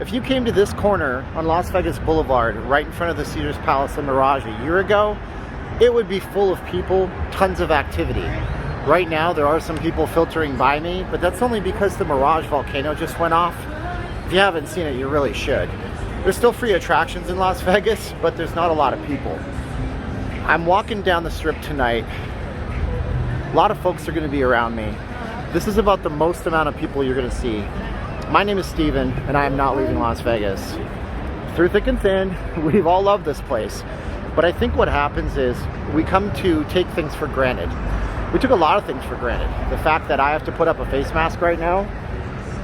If you came to this corner on Las Vegas Boulevard, right in front of the Caesars Palace and Mirage a year ago, it would be full of people, tons of activity. Right now, there are some people filtering by me, but that's only because the Mirage volcano just went off. If you haven't seen it, you really should. There's still free attractions in Las Vegas, but there's not a lot of people. I'm walking down the strip tonight. A lot of folks are going to be around me. This is about the most amount of people you're going to see. My name is Steven, and I am not leaving Las Vegas. Through thick and thin, we've all loved this place. But I think what happens is we come to take things for granted. We took a lot of things for granted. The fact that I have to put up a face mask right now,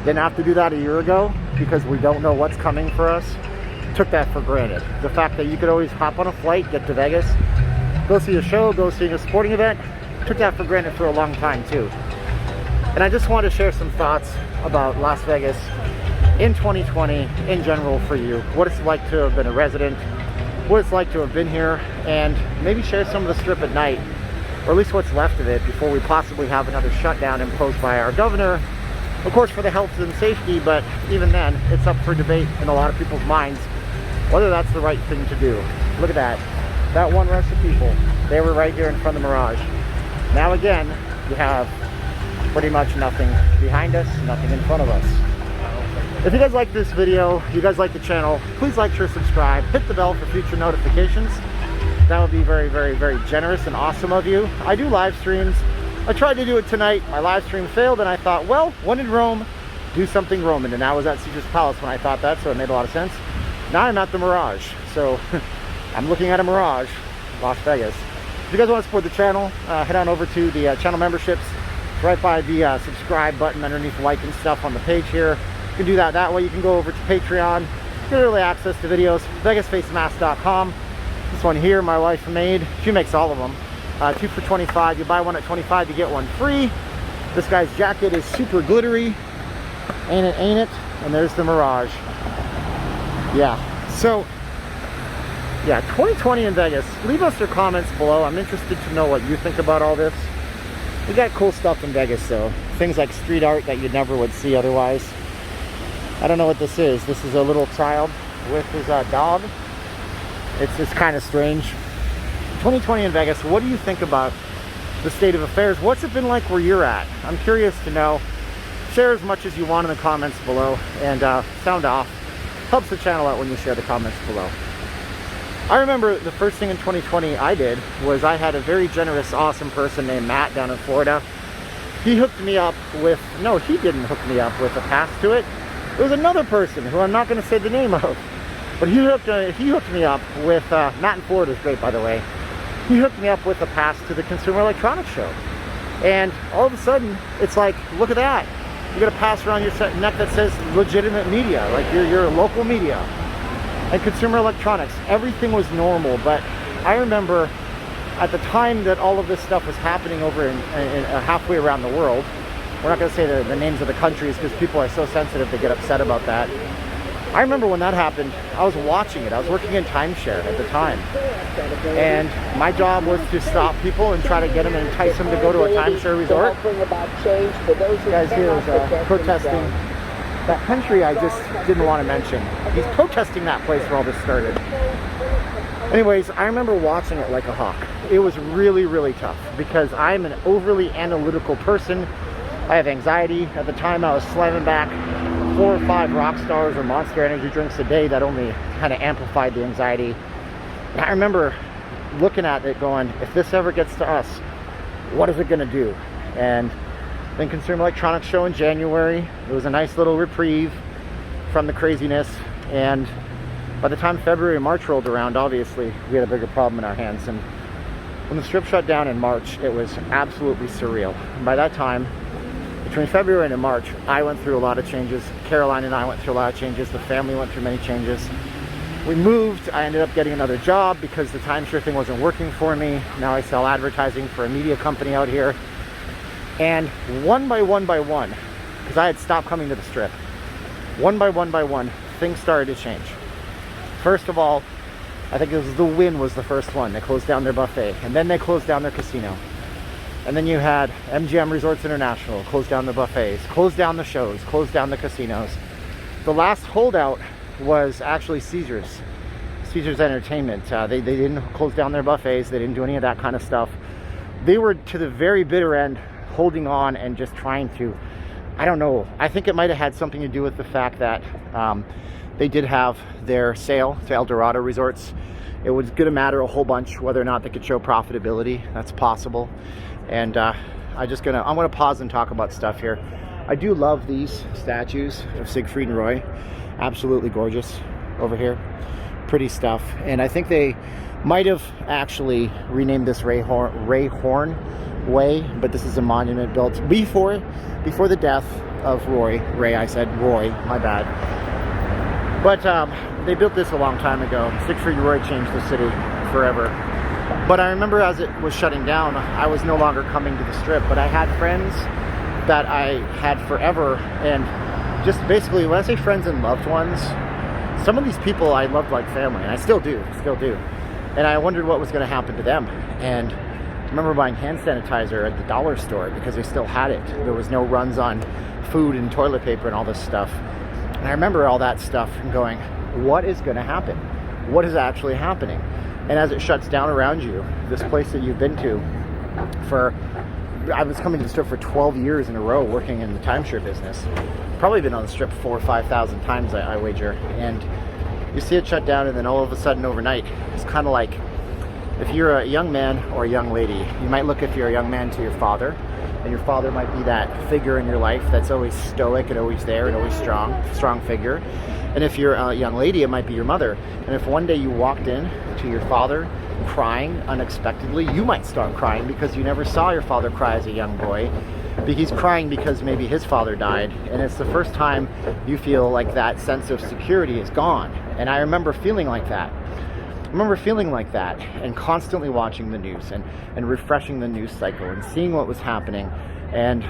didn't have to do that a year ago because we don't know what's coming for us. Took that for granted. The fact that you could always hop on a flight, get to Vegas, go see a show, go see a sporting event, took that for granted for a long time too. And I just want to share some thoughts about Las Vegas in 2020 in general for you. What it's like to have been a resident, what it's like to have been here, and maybe share some of the strip at night, or at least what's left of it before we possibly have another shutdown imposed by our governor. Of course, for the health and safety, but even then, it's up for debate in a lot of people's minds whether that's the right thing to do. Look at that. That one rush of people. They were right here in front of the Mirage. Now again, you have pretty much nothing behind us, nothing in front of us. If you guys like this video, you guys like the channel, please like, share, subscribe, hit the bell for future notifications. That would be very, very, very generous and awesome of you. I do live streams. I tried to do it tonight. My live stream failed, and I thought, well, when in Rome, do something Roman. And I was at Caesars Palace when I thought that, so it made a lot of sense. Now I'm at the Mirage, so I'm looking at a Mirage, Las Vegas. If you guys want to support the channel, head on over to the channel memberships. It's right by the subscribe button underneath like and stuff on the page here. You can do that that way. You can go over to Patreon, get early access to videos, vegasfacemask.com. This one here, my wife made. She makes all of them. 2 for $25. You buy one at $25, you get one free. This guy's jacket is super glittery. Ain't it, ain't it? And there's the Mirage. Yeah, so, yeah, 2020 in Vegas. Leave us your comments below. I'm interested to know what you think about all this. We got cool stuff in Vegas, though. Things like street art that you never would see otherwise. I don't know what this is. This is a little child with his dog. It's kind of strange. 2020 in Vegas, what do you think about the state of affairs? What's it been like where you're at? I'm curious to know. Share as much as you want in the comments below, and sound off. Helps the channel out when you share the comments below. I remember the first thing in 2020 I did was I had a very generous, awesome person named Matt down in Florida. He hooked me up with, no, he didn't hook me up with a pass to it. It was another person who I'm not going to say the name of. But he hooked me up with, Matt in Florida is great, by the way. He hooked me up with a pass to the Consumer Electronics Show. And all of a sudden, it's like, look at that. You got a pass around your neck that says legitimate media, like you're local media. And consumer electronics, everything was normal. But I remember at the time that all of this stuff was happening over in halfway around the world, we're not going to say the names of the countries because people are so sensitive to get upset about that. I remember when that happened, I was watching it. I was working in timeshare at the time. And my job was to stop people and try to get them and entice them to go to a timeshare resort. This guy's here is protesting that country I just didn't want to mention. He's protesting that place where all this started. Anyways, I remember watching it like a hawk. It was really, really tough because I'm an overly analytical person. I have anxiety. At the time, I was slamming back 4 or 5 rock stars or Monster energy drinks a day that only kind of amplified the anxiety. And I remember looking at it going, if this ever gets to us, what is it going to do? And then Consumer Electronics Show in January, it was a nice little reprieve from the craziness. And by the time February and March rolled around, obviously, we had a bigger problem in our hands. And when the strip shut down in March, it was absolutely surreal. And by that time, between February and March, I went through a lot of changes. Caroline and I went through a lot of changes. The family went through many changes. We moved. I ended up getting another job because the timeshare thing wasn't working for me. Now I sell advertising for a media company out here. And one by one, because I had stopped coming to the strip, one by one, things started to change. First of all, I think it was the Wynn was the first one. They closed down their buffet, and then they closed down their casino. And then you had MGM Resorts International close down the buffets, close down the shows, close down the casinos. The last holdout was actually Caesars Entertainment. They didn't close down their buffets. They didn't do any of that kind of stuff. They were to the very bitter end, holding on and just trying to, I don't know, I think it might have had something to do with the fact that they did have their sale to El Dorado Resorts. It was going to matter a whole bunch whether or not they could show profitability. That's possible. And I'm gonna pause and talk about stuff here. I do love these statues of Siegfried and Roy. Absolutely gorgeous over here. Pretty stuff. And I think they might have actually renamed this Ray Horn Way, but this is a monument built before the death of Ray. I said Roy, my bad. But they built this a long time ago. Siegfried and Roy changed the city forever. But I remember as it was shutting down, I was no longer coming to the Strip, but I had friends that I had forever, and just basically, when I say friends and loved ones, some of these people I loved like family, and I still do. And I wondered what was going to happen to them. And I remember buying hand sanitizer at the dollar store because they still had it. There was no runs on food and toilet paper and all this stuff. And I remember all that stuff and going, what is going to happen? What is actually happening? And as it shuts down around you, this place that you've been to I was coming to the Strip for 12 years in a row working in the timeshare business. Probably been on the Strip 4,000 or 5,000 times, I wager. And you see it shut down, and then all of a sudden overnight, it's kind of like if you're a young man or a young lady, you might look, if you're a young man, to your father, and your father might be that figure in your life that's always stoic and always there and always strong figure. And if you're a young lady, it might be your mother. And if one day you walked in to your father crying unexpectedly, you might start crying because you never saw your father cry as a young boy. He's crying because maybe his father died, and it's the first time you feel like that sense of security is gone. And I remember feeling like that. And constantly watching the news and refreshing the news cycle and seeing what was happening. And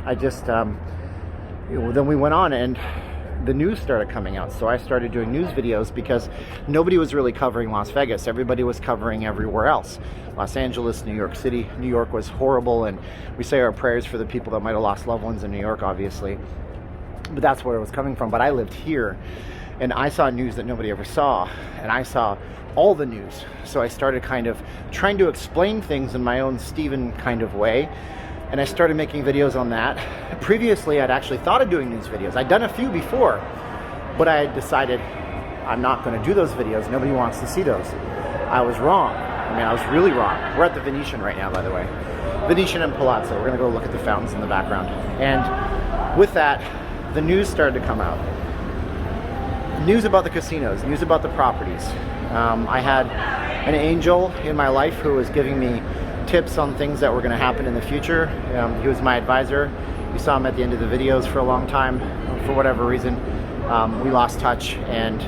I just, then we went on and the news started coming out. So I started doing news videos because nobody was really covering Las Vegas. Everybody was covering everywhere else. Los Angeles, New York City. New York was horrible, and we say our prayers for the people that might have lost loved ones in New York, obviously. But that's where it was coming from. But I lived here, and I saw news that nobody ever saw, and I saw all the news. So I started kind of trying to explain things in my own Steven kind of way. And I started making videos on that. Previously, I'd actually thought of doing news videos. I'd done a few before, but I had decided I'm not going to do those videos. Nobody wants to see those. I was wrong. I was really wrong. We're at the Venetian right now, by the way. Venetian and Palazzo. We're going to go look at the fountains in the background. And with that, the news started to come out. News about the casinos, news about the properties. I had an angel in my life who was giving me tips on things that were going to happen in the future. He was my advisor. You saw him at the end of the videos for a long time. For whatever reason, we lost touch, and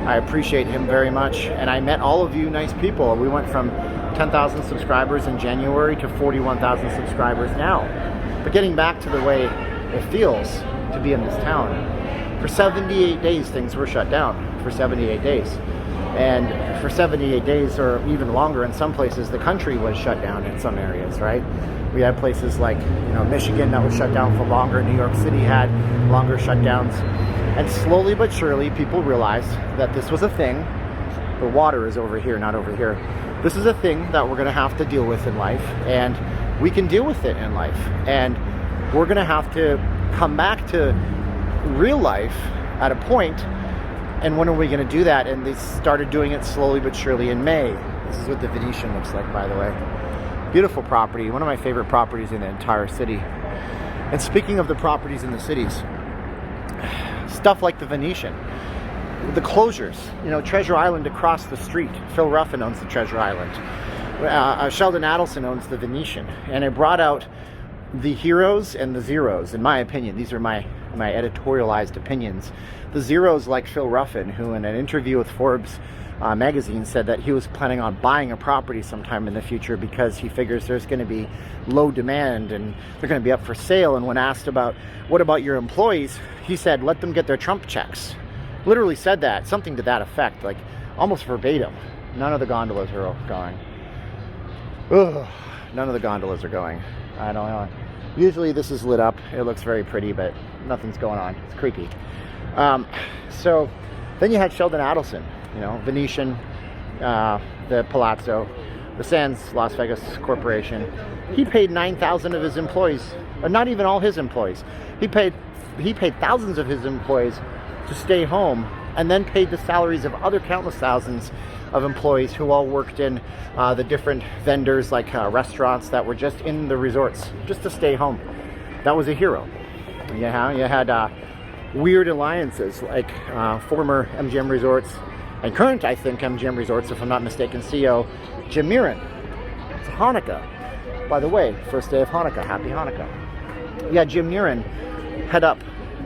I appreciate him very much. And I met all of you nice people. We went from 10,000 subscribers in January to 41,000 subscribers now. But getting back to the way it feels to be in this town, for 78 days things were shut down. For 78 days. And for 78 days, or even longer in some places, the country was shut down in some areas, right? We had places like, Michigan that was shut down for longer. New York City had longer shutdowns. And slowly but surely, people realized that this was a thing. The water is over here, not over here. This is a thing that we're going to have to deal with in life, and we can deal with it in life. And we're going to have to come back to real life at a point. And when are we going to do that? And they started doing it slowly but surely in May. This is what the Venetian looks like, by the way. Beautiful property. One of my favorite properties in the entire city. And speaking of the properties in the cities, stuff like the Venetian, the closures. Treasure Island across the street. Phil Ruffin owns the Treasure Island. Sheldon Adelson owns the Venetian. And it brought out the heroes and the zeros, in my opinion. These are my editorialized opinions. The zeros, like Phil Ruffin, who in an interview with Forbes magazine said that he was planning on buying a property sometime in the future because he figures there's going to be low demand and they're going to be up for sale. And when asked about what about your employees, he said, let them get their Trump checks. Literally said that, something to that effect, like almost verbatim. None of the gondolas are going. Ugh, none of the gondolas are going. I don't know. Usually this is lit up. It looks very pretty, but nothing's going on. It's creepy. So then you had Sheldon Adelson, you know, Venetian, the Palazzo, the Sands Las Vegas Corporation. He paid 9,000 of his employees, or not even all his employees. He paid thousands of his employees to stay home, and then paid the salaries of other countless thousands of employees who all worked in the different vendors, like restaurants that were just in the resorts, just to stay home. That was a hero. You had weird alliances like former MGM Resorts and current, I think, MGM Resorts, if I'm not mistaken, CEO Jim Mirren. It's Hanukkah. By the way, first day of Hanukkah. Happy Hanukkah. Yeah, Jim Mirren head up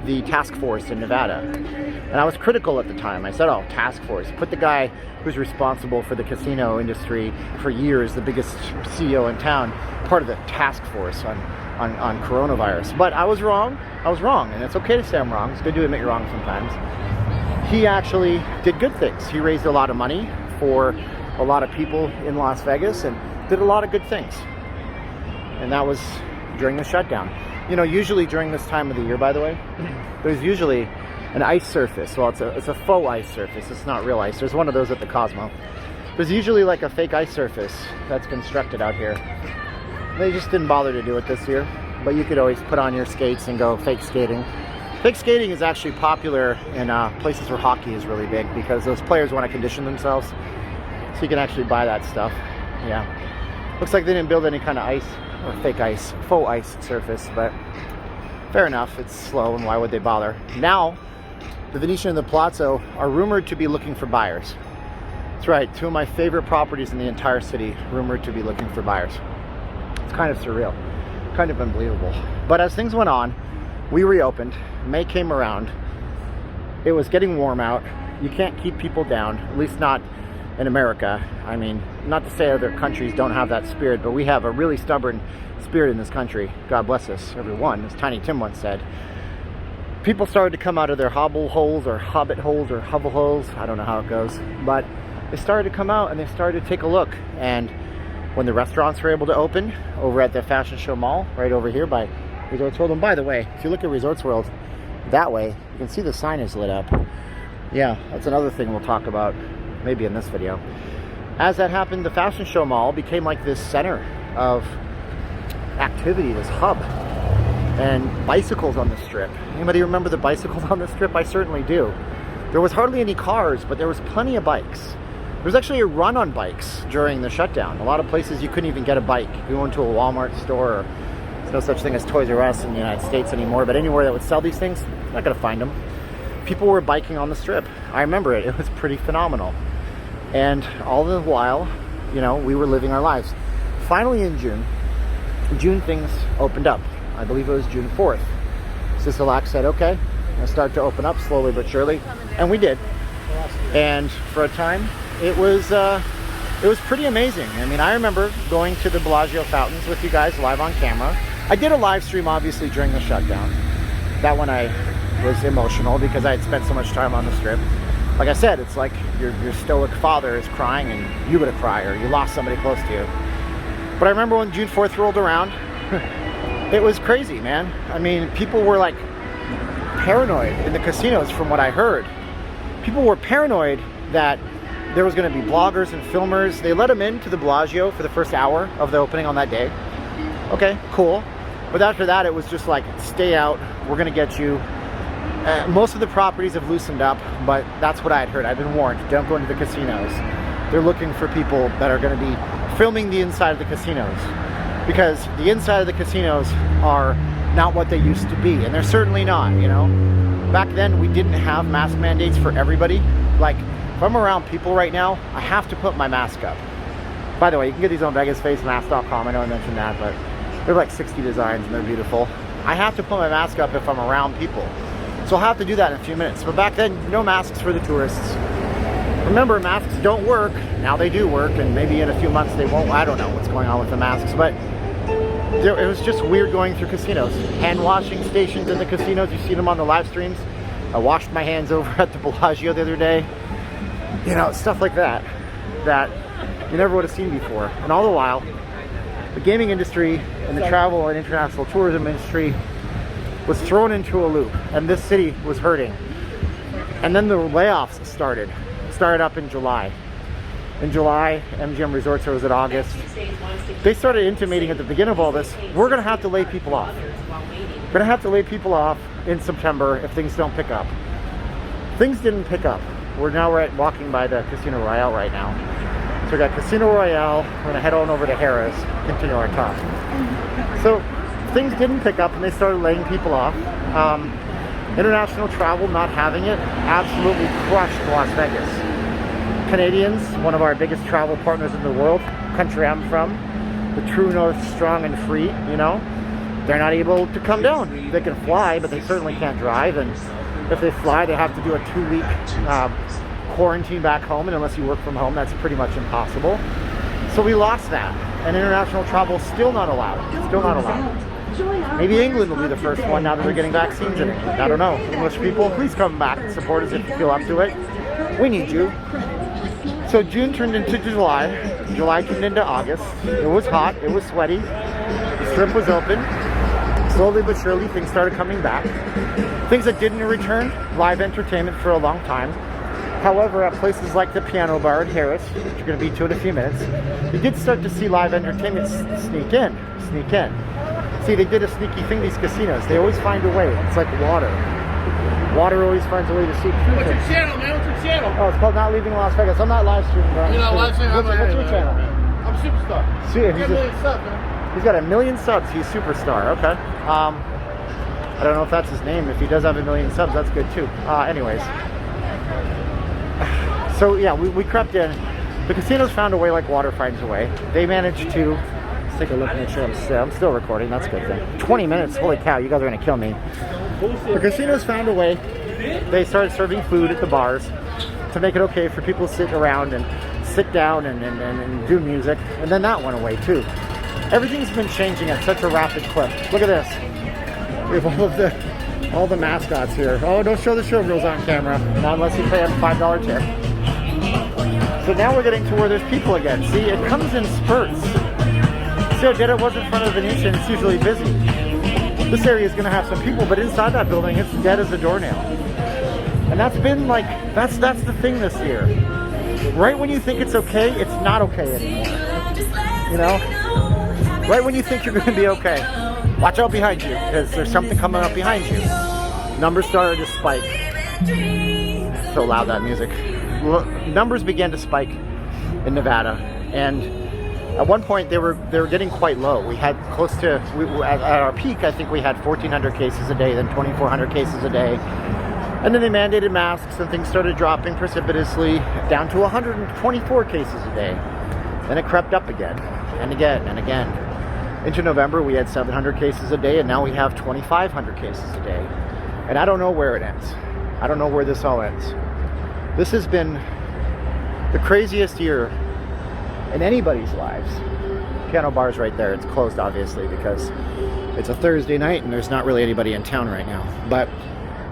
the task force in Nevada. And I was critical at the time. I said, oh, task force. Put the guy who's responsible for the casino industry for years, the biggest CEO in town, part of the task force on coronavirus. But I was wrong. I was wrong. And it's okay to say I'm wrong. It's good to admit you're wrong sometimes. He actually did good things. He raised a lot of money for a lot of people in Las Vegas and did a lot of good things. And that was during the shutdown. You know, usually during this time of the year, by the way, there's usually an ice surface. Well, it's a faux ice surface. It's not real ice. There's one of those at the Cosmo. There's usually like a fake ice surface that's constructed out here. They just didn't bother to do it this year. But you could always put on your skates and go fake skating. Fake skating is actually popular in places where hockey is really big, because those players want to condition themselves. So you can actually buy that stuff. Yeah. Looks like they didn't build any kind of ice or fake ice, faux ice surface, but fair enough. It's slow, and why would they bother? Now, the Venetian and the Palazzo are rumored to be looking for buyers. That's right, two of my favorite properties in the entire city, rumored to be looking for buyers. It's kind of surreal, kind of unbelievable. But as things went on, we reopened. May came around. It was getting warm out. You can't keep people down, at least not in America. I mean, not to say other countries don't have that spirit, but we have a really stubborn spirit in this country. God bless us, everyone, as Tiny Tim once said. People started to come out of their hobble holes or hobbit holes or hovel holes. I don't know how it goes, but they started to come out and they started to take a look. And when the restaurants were able to open over at the Fashion Show Mall, right over here by Resorts World. And by the way, if you look at Resorts World that way, you can see the sign is lit up. Yeah, that's another thing we'll talk about maybe in this video. As that happened, the Fashion Show Mall became like this center of activity, this hub. And bicycles on the strip. Anybody remember the bicycles on the strip? I certainly do. There was hardly any cars, but there was plenty of bikes. There was actually a run on bikes during the shutdown. A lot of places you couldn't even get a bike. If you went to a Walmart store, or there's no such thing as Toys R Us in the United States anymore, but anywhere that would sell these things, you're not gonna find them. People were biking on the strip. I remember it. It was pretty phenomenal. And all the while, you know, we were living our lives. Finally in June things opened up. I believe it was June 4th. Sisolak said, okay, I'll start to open up slowly but surely. And we did. And for a time, it was pretty amazing. I mean, I remember going to the Bellagio fountains with you guys live on camera. I did a live stream, obviously, during the shutdown. That one I was emotional because I had spent so much time on the strip. Like I said, it's like your stoic father is crying and you would have cried, or you lost somebody close to you. But I remember when June 4th rolled around, it was crazy, man. I mean, people were like paranoid in the casinos from what I heard. People were paranoid that there was going to be bloggers and filmers. They let them into the Bellagio for the first hour of the opening on that day. Okay, cool. But after that, it was just like, stay out. We're going to get you. Most of the properties have loosened up, but that's what I had heard. I've been warned, don't go into the casinos. They're looking for people that are going to be filming the inside of the casinos, because the inside of the casinos are not what they used to be, and they're certainly not, you know. Back then, we didn't have mask mandates for everybody. Like, if I'm around people right now, I have to put my mask up. By the way, you can get these on VegasFaceMask.com. I know I mentioned that, but they're like 60 designs, and they're beautiful. I have to put my mask up if I'm around people. So I'll have to do that in a few minutes. But back then, no masks for the tourists. Remember, masks don't work. Now they do work, and maybe in a few months they won't. I don't know what's going on with the masks, but it was just weird going through casinos. Hand washing stations in the casinos, you see them on the live streams. I washed my hands over at the Bellagio the other day. You know, stuff like that you never would have seen before. And all the while, the gaming industry and the travel and international tourism industry was thrown into a loop, and this city was hurting. And then the layoffs started up in July. In July, MGM Resorts, or was it August? They started intimating at the beginning of all this, we're gonna have to lay people off. We're gonna have to lay people off in September if things don't pick up. Things didn't pick up. We're walking by the Casino Royale right now. So we got Casino Royale, we're gonna head on over to Harrah's, continue our talk. So things didn't pick up and they started laying people off. International travel, not having it, absolutely crushed Las Vegas. Canadians, one of our biggest travel partners in the world, country I'm from, the true north, strong and free, you know, they're not able to come down. They can fly, but they certainly can't drive, and if they fly, they have to do a 2-week quarantine back home, and unless you work from home, that's pretty much impossible. So we lost that, and international travel still not allowed. Still not allowed. Maybe England will be the first one now that they're getting vaccines in England. I don't know. English people, please come back and support us if you feel up to it. We need you. So June turned into July. July turned into August. It was hot. It was sweaty. The Strip was open. Slowly but surely, things started coming back. Things that didn't return, live entertainment for a long time. However, at places like the Piano Bar in Harrah's, which you're going to be to in a few minutes, you did start to see live entertainment sneak in. See, they did a sneaky thing, these casinos. They always find a way. It's like water. Water always finds a way to seep through. What's your channel, man? What's your channel? Oh, it's called Not Leaving Las Vegas. I'm not live streaming, bro. You're not live streaming? What's your channel? I'm Superstar. See, He's got a million subs, man. He's got 1 million subs. He's Superstar. Okay. I don't know if that's his name. If he does have 1 million subs, that's good too. Anyways. So yeah, we crept in. The casinos found a way like water finds a way. They managed to... Let's take a look and make sure I'm still recording. That's a good thing. 20 minutes. Holy cow, you guys are going to kill me. The casinos found a way. They started serving food at the bars to make it okay for people to sit around and sit down and do music. And then that went away too. Everything's been changing at such a rapid clip. Look at this. We have all the mascots here. Oh, don't show the showgirls on camera. Not unless you pay them a $5 tip. So now we're getting to where there's people again. See, it comes in spurts. See how dead it was in front of the Venetian? It's usually busy. This area is going to have some people, but inside that building, it's dead as a doornail. And that's been like, that's the thing this year. Right when you think it's okay, it's not okay anymore. You know? Right when you think you're going to be okay, watch out behind you, because there's something coming up behind you. Numbers started to spike. So loud, that music. Numbers began to spike in Nevada, and at one point they were getting quite low. We had close to, at our peak, I think we had 1,400 cases a day, then 2,400 cases a day. And then they mandated masks and things started dropping precipitously down to 124 cases a day. Then it crept up again and again and again. Into November we had 700 cases a day, and now we have 2,500 cases a day. And I don't know where it ends. I don't know where this all ends. This has been the craziest year in anybody's lives. Piano Bar's right there. It's closed obviously because it's a Thursday night and there's not really anybody in town right now. But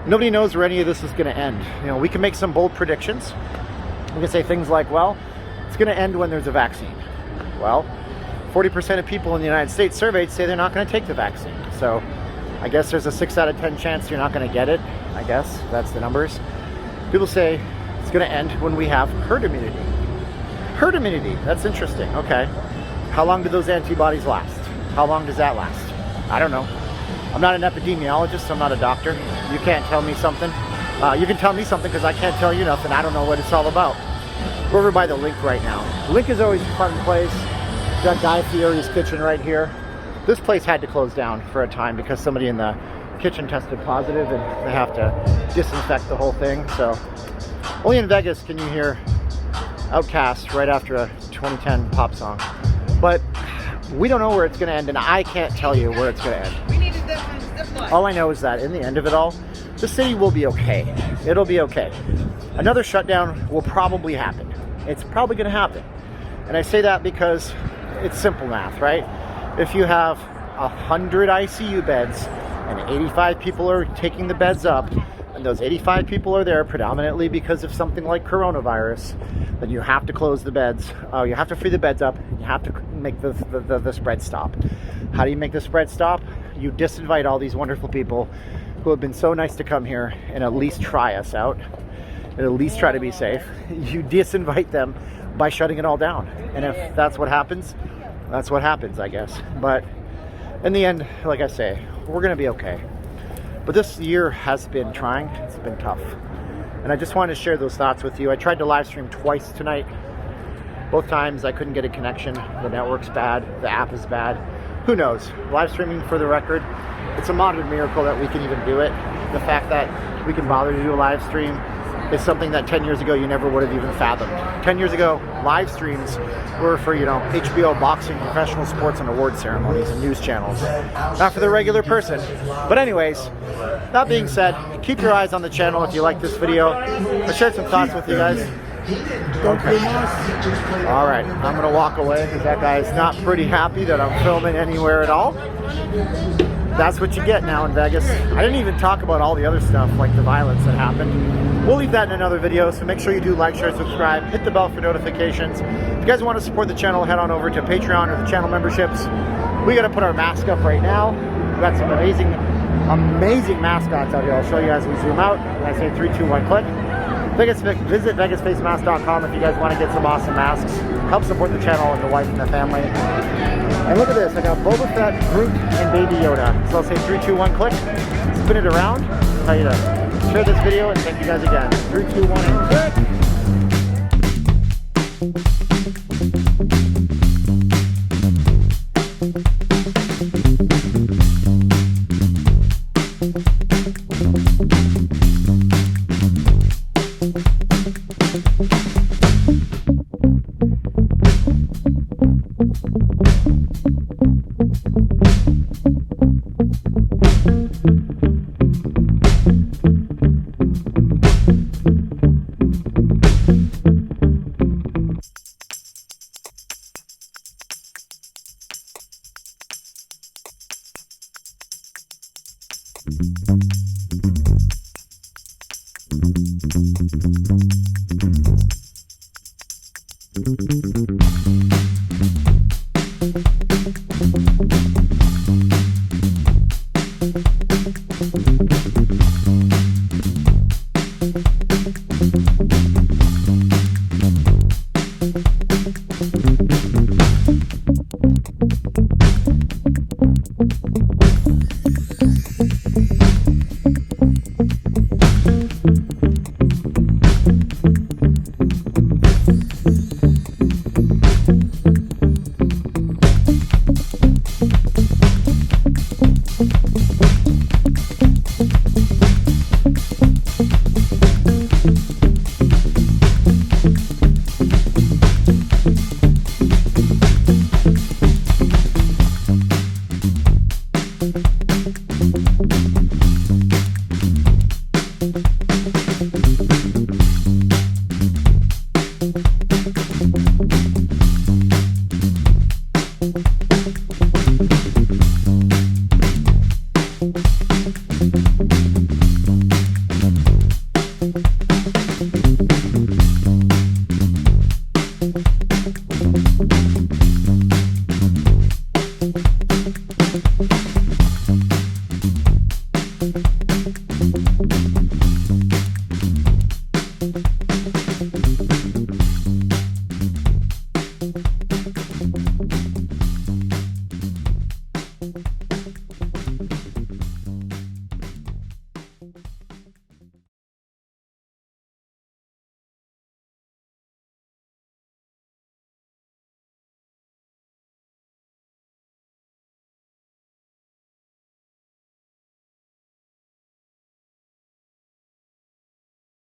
nobody knows where any of this is going to end. You know, we can make some bold predictions. We can say things like, well, it's going to end when there's a vaccine. Well, 40% of people in the United States surveyed say they're not going to take the vaccine. So I guess there's a 6 out of 10 chance you're not going to get it. I guess that's the numbers. People say it's going to end when we have herd immunity. Herd immunity, that's interesting. Okay. How long do those antibodies last? How long does that last? I don't know. I'm not an epidemiologist, so I'm not a doctor. You can't tell me something. You can tell me something because I can't tell you nothing. I don't know what it's all about. We're over by the Link right now. Link is always a fun place. Got Guy Fieri's kitchen right here. This place had to close down for a time because somebody in the kitchen tested positive and they have to disinfect the whole thing. So only in Vegas can you hear Outkast right after a 2010 pop song. But we don't know where it's going to end, and I can't tell you where it's going to end. All I know is that in the end of it all, the city will be okay. It'll be okay. Another shutdown will probably happen. It's probably going to happen. And I say that because it's simple math, right? If you have 100 ICU beds and 85 people are taking the beds up, and those 85 people are there predominantly because of something like coronavirus, then you have to close the beds. You have to free the beds up. You have to make the spread stop. How do you make the spread stop? You disinvite all these wonderful people who have been so nice to come here and at least try us out. and at least try to be safe, you disinvite them by shutting it all down. And if that's what happens, that's what happens, I guess. But in the end, like I say, we're gonna be okay. But this year has been trying, it's been tough. And I just wanted to share those thoughts with you. I tried to live stream twice tonight. Both times I couldn't get a connection. The network's bad, the app is bad. Who knows? Live streaming, for the record, it's a modern miracle that we can even do it. The fact that we can bother to do a live stream is something that 10 years ago you never would have even fathomed. 10 years ago, live streams were for, you know, HBO boxing, professional sports, and award ceremonies and news channels. Not for the regular person. But anyways, that being said, keep your eyes on the channel if you like this video. I shared some thoughts with you guys. Okay. All right, I'm gonna walk away because that guy is not pretty happy that I'm filming anywhere at all. That's what you get now in Vegas. I didn't even talk about all the other stuff like the violence that happened. We'll leave that in another video, so make sure you do like, share, subscribe, hit the bell for notifications. If you guys want to support the channel, head on over to Patreon or the channel memberships. We gotta put our mask up right now. We've got some amazing mascots out here. I'll show you as we zoom out. When I say 3, 2, 1, click. Visit VegasFaceMask.com if you guys want to get some awesome masks. Help support the channel and the wife and the family. And look at this, I got Blvd, Groot, and Baby Yoda. So I'll say 3, 2, 1, click. Spin it around. I'll tell you to share this video, and thank you guys again. 3, 2, 1, and click.